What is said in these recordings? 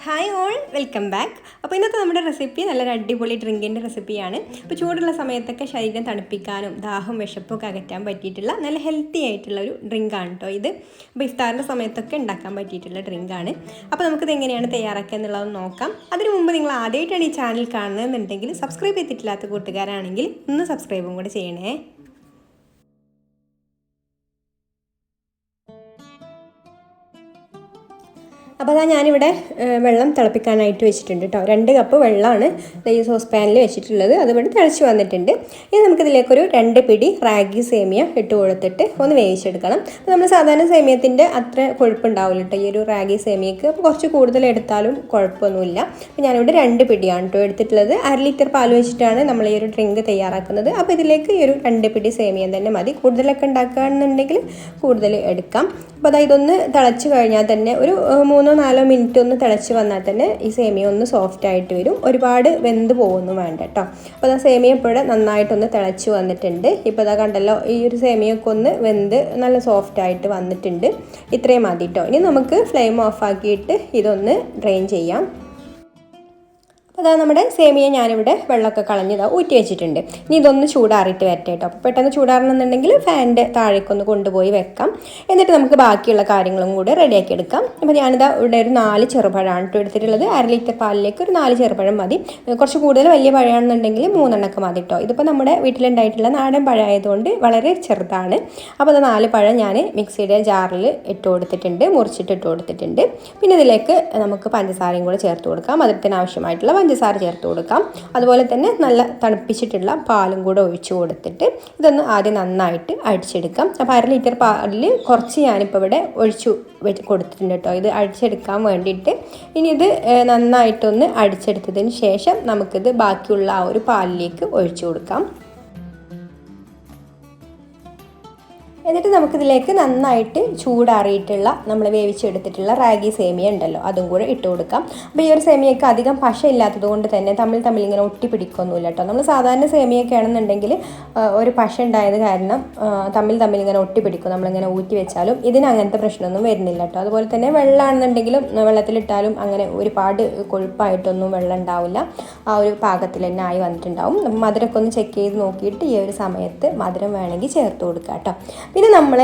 Hi all, welcome back. അപ്പോൾ ഇന്നത്തെ നമ്മുടെ റെസിപ്പി നല്ലൊരു അടിപൊളി ഡ്രിങ്കിൻ്റെ റെസിപ്പിയാണ്. അപ്പോൾ ചൂടുള്ള സമയത്തൊക്കെ ശരീരം തണുപ്പിക്കാനും ദാഹവും വിശപ്പൊക്കെ അകറ്റാൻ പറ്റിയിട്ടുള്ള നല്ല ഹെൽത്തി ആയിട്ടുള്ള ഒരു ഡ്രിങ്കാണ് കേട്ടോ ഇത്. അപ്പോൾ ഇഫ്താറിൻ്റെ സമയത്തൊക്കെ ഉണ്ടാക്കാൻ പറ്റിയിട്ടുള്ള ഡ്രിങ്കാണ്. അപ്പോൾ നമുക്കിത് എങ്ങനെയാണ് തയ്യാറാക്കുക എന്നുള്ളത് നോക്കാം. അതിനു മുമ്പ് നിങ്ങൾ ആദ്യമായിട്ടാണ് ഈ ചാനൽ കാണുന്നതെന്നുണ്ടെങ്കിൽ സബ്സ്ക്രൈബ് ചെയ്തിട്ടില്ലാത്ത കൂട്ടുകാരാണെങ്കിൽ ഒന്ന് സബ്സ്ക്രൈബും കൂടെ ചെയ്യണേ. അപ്പോൾ അതാ ഞാനിവിടെ വെള്ളം തിളപ്പിക്കാനായിട്ട് വെച്ചിട്ടുണ്ട് കേട്ടോ. 2 കപ്പ് വെള്ളമാണ് ഈ സോസ് പാനിൽ വെച്ചിട്ടുള്ളത്. അതുകൊണ്ട് തിളച്ച് വന്നിട്ടുണ്ട്. ഇനി നമുക്കിതിലേക്കൊരു 2 പിടി റാഗി സേമിയ ഇട്ട് കൊടുത്തിട്ട് ഒന്ന് വേവിച്ചെടുക്കണം. അപ്പോൾ നമ്മൾ സാധാരണ സേമിയത്തിൻ്റെ അത്ര കൊഴുപ്പുണ്ടാവില്ല കേട്ടോ ഈ ഒരു റാഗി സേമിയക്ക്. അപ്പോൾ കുറച്ച് കൂടുതൽ എടുത്താലും കുഴപ്പമൊന്നുമില്ല. അപ്പോൾ ഞാനിവിടെ 2 പിടിയാണ് കേട്ടോ എടുത്തിട്ടുള്ളത്. 1/2 ലിറ്റർ പാൽ വെച്ചിട്ടാണ് നമ്മൾ ഈ ഒരു ഡ്രിങ്ക് തയ്യാറാക്കുന്നത്. അപ്പോൾ ഇതിലേക്ക് ഈ ഒരു 2 പിടി സേമിയ തന്നെ മതി. കൂടുതലൊക്കെ ഉണ്ടാക്കുകയാണെന്നുണ്ടെങ്കിൽ കൂടുതൽ എടുക്കാം. അപ്പോൾ അതാ ഇതൊന്ന് തിളച്ച് കഴിഞ്ഞാൽ തന്നെ ഒരു 3-4 മിനിറ്റ് ഒന്ന് തിളച്ച് വന്നാൽ തന്നെ ഈ സേമിയ ഒന്ന് സോഫ്റ്റ് ആയിട്ട് വരും. ഒരുപാട് വെന്ത് പോകുന്നു വേണ്ട കേട്ടോ. അപ്പോൾ ആ സേമിയ ഇപ്പോൾ നന്നായിട്ടൊന്ന് തിളച്ച് വന്നിട്ടുണ്ട്. ഇപ്പോൾ അതാ കണ്ടല്ലോ, ഈ ഒരു സേമിയൊക്കെ ഒന്ന് വെന്ത് നല്ല സോഫ്റ്റ് ആയിട്ട് വന്നിട്ടുണ്ട്. ഇത്രയും മതി കേട്ടോ. ഇനി നമുക്ക് ഫ്ലെയിം ഓഫ് ആക്കിയിട്ട് ഇതൊന്ന് ഡ്രെയിൻ ചെയ്യാം. അപ്പോൾ അതാ നമ്മുടെ സേമിയ ഞാനിവിടെ വെള്ളമൊക്കെ കളഞ്ഞതാ ഊറ്റി വെച്ചിട്ടുണ്ട്. ഇനി ഇതൊന്ന് ചൂടാറിയിട്ട് വരട്ടെ കേട്ടോ. അപ്പോൾ പെട്ടെന്ന് ചൂടാറണമെന്നുണ്ടെങ്കിൽ ഫാനിൻ്റെ താഴേക്കൊന്ന് കൊണ്ടുപോയി വെക്കാം. എന്നിട്ട് നമുക്ക് ബാക്കിയുള്ള കാര്യങ്ങളും കൂടെ റെഡിയാക്കി എടുക്കാം. അപ്പോൾ ഞാനിതാ ഇവിടെ ഒരു 4 ചെറുപഴമാണ് കേട്ടോ എടുത്തിട്ടുള്ളത്. 1/2 ലിറ്റർ പാലിലേക്ക് ഒരു 4 ചെറുപഴം മതി. കുറച്ച് കൂടുതൽ വലിയ പഴമാണെന്നുണ്ടെങ്കിൽ 3 എണ്ണമൊക്കെ മതി കേട്ടോ. ഇതിപ്പോൾ നമ്മുടെ വീട്ടിലുണ്ടായിട്ടുള്ള നാടൻ പഴമായതുകൊണ്ട് വളരെ ചെറുതാണ്. അപ്പോൾ അത് 4 പഴം ഞാൻ മിക്സിയുടെ ജാറിൽ ഇട്ട് കൊടുത്തിട്ടുണ്ട്, മുറിച്ചിട്ട് ഇട്ട് കൊടുത്തിട്ടുണ്ട്. പിന്നെ ഇതിലേക്ക് നമുക്ക് പഞ്ചസാരയും കൂടെ ചേർത്ത് കൊടുക്കാം. അതിന് ആവശ്യമായിട്ടുള്ള പഞ്ചസാര ചേർത്ത് കൊടുക്കാം. അതുപോലെ തന്നെ നല്ല തണുപ്പിച്ചിട്ടുള്ള പാലും കൂടെ ഒഴിച്ചു കൊടുത്തിട്ട് ഇതൊന്ന് ആദ്യം നന്നായിട്ട് അടിച്ചെടുക്കാം. അപ്പോൾ 1/2 ലിറ്റർ പാലിൽ കുറച്ച് ഞാനിപ്പോൾ ഇവിടെ ഒഴിച്ചു കൊടുത്തിട്ടുണ്ട് കേട്ടോ, ഇത് അടിച്ചെടുക്കാൻ വേണ്ടിയിട്ട്. ഇനി ഇത് നന്നായിട്ടൊന്ന് അടിച്ചെടുത്തതിന് ശേഷം നമുക്കിത് ബാക്കിയുള്ള ആ ഒരു പാലിലേക്ക് ഒഴിച്ചു കൊടുക്കാം. എന്നിട്ട് നമുക്കിതിലേക്ക് നന്നായിട്ട് ചൂടാറിയിട്ടുള്ള നമ്മൾ വേവിച്ചെടുത്തിട്ടുള്ള റാഗി സേമിയ ഉണ്ടല്ലോ അതും കൂടെ ഇട്ട് കൊടുക്കാം. അപ്പോൾ ഈ ഒരു സേമിയയ്ക്ക് അധികം പശ ഇല്ലാത്തത് കൊണ്ട് തന്നെ തമ്മിൽ ഇങ്ങനെ ഒട്ടിപ്പിടിക്കൊന്നുമില്ല കേട്ടോ. നമ്മൾ സാധാരണ സേമിയൊക്കെ ആണെന്നുണ്ടെങ്കിൽ ഒരു പശ ഉണ്ടായത് കാരണം തമ്മിൽ ഇങ്ങനെ ഒട്ടിപ്പിടിക്കും നമ്മളിങ്ങനെ ഊറ്റി വെച്ചാലും. ഇതിന് അങ്ങനത്തെ പ്രശ്നമൊന്നും വരുന്നില്ല കേട്ടോ. അതുപോലെ തന്നെ വെള്ളമാണെന്നുണ്ടെങ്കിലും വെള്ളത്തിലിട്ടാലും അങ്ങനെ ഒരുപാട് കൊഴുപ്പായിട്ടൊന്നും വെള്ളം ഉണ്ടാവില്ല. ആ ഒരു പാകത്തിൽ തന്നെ ആയി വന്നിട്ടുണ്ടാവും. മധുരമൊക്കെ ഒന്ന് ചെക്ക് ചെയ്ത് നോക്കിയിട്ട് ഈ ഒരു സമയത്ത് മധുരം വേണമെങ്കിൽ ചേർത്ത് കൊടുക്കുക കേട്ടോ. പിന്നെ നമ്മൾ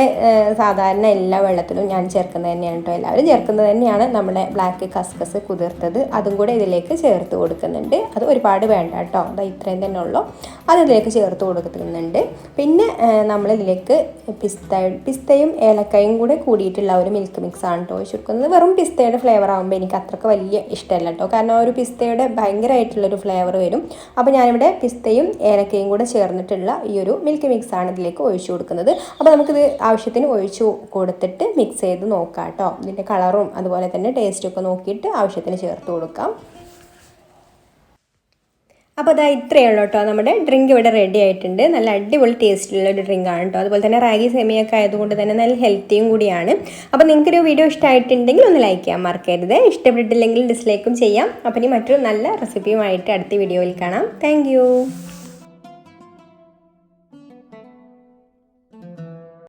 സാധാരണ എല്ലാ വെള്ളത്തിലും ഞാൻ ചേർക്കുന്നത് തന്നെയാണ് കേട്ടോ, എല്ലാവരും ചേർക്കുന്നത് തന്നെയാണ് നമ്മുടെ ബ്ലാക്ക് കസ്കസ് കുതിർത്തത്. അതും കൂടെ ഇതിലേക്ക് ചേർത്ത് കൊടുക്കുന്നുണ്ട്. അത് ഒരുപാട് വേണ്ട കേട്ടോ, അത് ഇത്രയും തന്നെ ഉള്ളൂ. അതിലേക്ക് ചേർത്ത് കൊടുക്കുന്നുണ്ട്. പിന്നെ നമ്മളിതിലേക്ക് പിസ്തയും ഏലക്കയും കൂടെ കൂടിയിട്ടുള്ള ഒരു മിൽക്ക് മിക്സ് ആണ് കേട്ടോ ഒഴിച്ച് കൊടുക്കുന്നത്. വെറും പിസ്തയുടെ ഫ്ലേവർ ആകുമ്പോൾ എനിക്ക് അത്രയ്ക്ക് വലിയ ഇഷ്ടമല്ല കേട്ടോ, കാരണം ഒരു പിസ്തയുടെ ഭയങ്കരമായിട്ടുള്ളൊരു ഫ്ലേവർ വരും. അപ്പോൾ ഞാനിവിടെ പിസ്തയും ഏലക്കയും കൂടെ ചേർന്നിട്ടുള്ള ഈ ഒരു മിൽക്ക് മിക്സ് ആണ് ഇതിലേക്ക് ഒഴിച്ചു കൊടുക്കുന്നത്. അപ്പോൾ നമുക്കിത് ആവശ്യത്തിന് ഒഴിച്ചു കൊടുത്തിട്ട് മിക്സ് ചെയ്ത് നോക്കാം കേട്ടോ. ഇതിൻ്റെ കളറും അതുപോലെ തന്നെ ടേസ്റ്റൊക്കെ നോക്കിയിട്ട് ആവശ്യത്തിന് ചേർത്ത് കൊടുക്കാം. അപ്പോൾ അതാ ഇത്രയേ ഉള്ളൂ കേട്ടോ, നമ്മുടെ ഡ്രിങ്ക് ഇവിടെ റെഡി ആയിട്ടുണ്ട്. നല്ല അടിപൊളി ടേസ്റ്റിലുള്ള ഒരു ഡ്രിങ്കാണ് കേട്ടോ. അതുപോലെ തന്നെ റാഗി സേമിയൊക്കെ ആയതുകൊണ്ട് തന്നെ നല്ല ഹെൽത്തിയും കൂടിയാണ്. അപ്പോൾ നിങ്ങൾക്കൊരു വീഡിയോ ഇഷ്ടമായിട്ടുണ്ടെങ്കിൽ ഒന്ന് ലൈക്ക് ചെയ്യാൻ മറക്കരുത്. ഇഷ്ടപ്പെട്ടിട്ടില്ലെങ്കിൽ ഡിസ്ലൈക്കും ചെയ്യാം. അപ്പോൾ ഇനി മറ്റൊരു നല്ല റെസിപ്പിയുമായിട്ട് അടുത്ത വീഡിയോയിൽ കാണാം. താങ്ക്